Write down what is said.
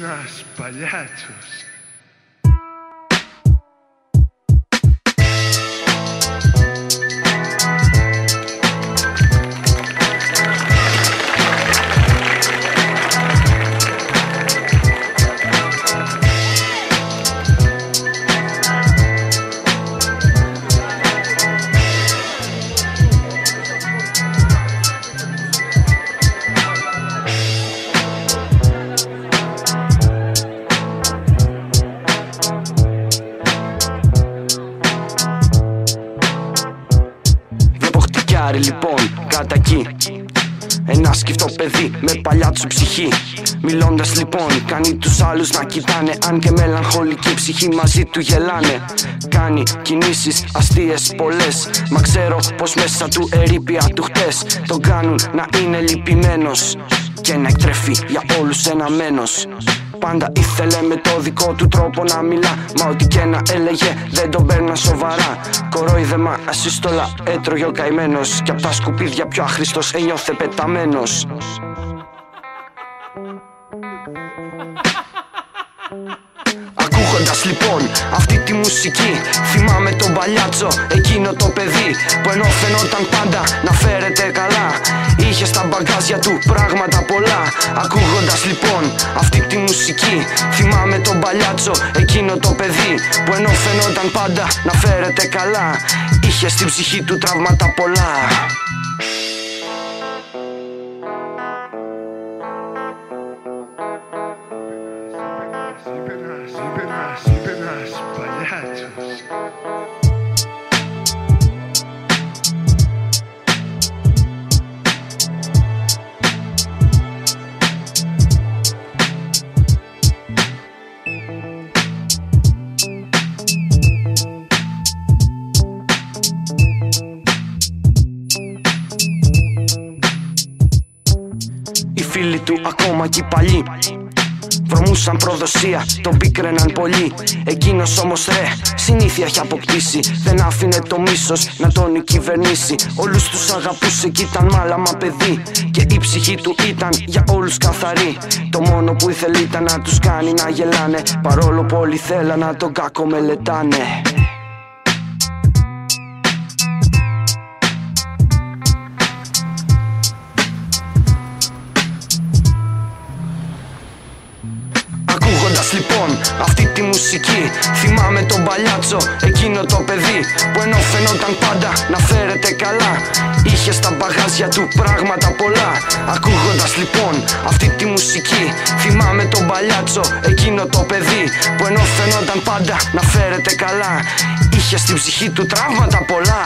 ένας παλιάτσος. Λοιπόν, κάτα εκεί ένα σκυφτό παιδί με παλιά του ψυχή. Μιλώντας λοιπόν κάνει τους άλλους να κοιτάνε, αν και μελαγχολική ψυχή μαζί του γελάνε. Κάνει κινήσεις αστείες πολλές, μα ξέρω πως μέσα του ερείπια του χτες τον κάνουν να είναι λυπημένος και να εκτρέφει για όλους ένα μένος. Πάντα ήθελε με το δικό του τρόπο να μιλά, μα ό,τι και να έλεγε δεν τον παίρνα σοβαρά. Κορόιδεμα, ασύστολα έτρωγε ο καημένος, κι απ' τα σκουπίδια πιο άχρηστος ένιωθε πεταμένος. Ακούγοντας λοιπόν αυτή τη μουσική, θυμάμαι τον παλιάτσο, εκείνο το παιδί που ενώ φαινόταν πάντα να φέρεται καλά, είχε στα μπαγκάζια του πράγματα πολλά. Ακούγοντας λοιπόν αυτή τη μουσική, θυμάμαι τον παλιάτσο, εκείνο το παιδί που ενώ φαινόταν πάντα να φέρεται καλά, είχε στην ψυχή του τραύματα πολλά. Είπε ένας παλιάτσος. Οι φίλοι του ακόμα κι οι παλιοί βρωμούσαν προδοσία, τον πίκραιναν πολύ. Εκείνος όμως ρε, συνήθεια έχει αποκτήσει. Δεν άφηνε το μίσος να τον κυβερνήσει. Όλους τους αγαπούσε κι ήταν μάλαμα παιδί, και η ψυχή του ήταν για όλους καθαρή. Το μόνο που ήθελε ήταν να τους κάνει να γελάνε, παρόλο που όλοι θέλαν να τον κακομελετάνε. Ακούγοντας λοιπόν αυτή τη μουσική, θυμάμαι τον παλιάτσο, εκείνο το παιδί που ενώ φαινόταν πάντα να φέρεται καλά, είχε στα μπαγάζια του πράγματα πολλά. Ακούγοντας λοιπόν αυτή τη μουσική, θυμάμαι τον παλιάτσο, εκείνο το παιδί που ενώ φαινόταν πάντα να φέρεται καλά, είχε στην ψυχή του τραύματα πολλά.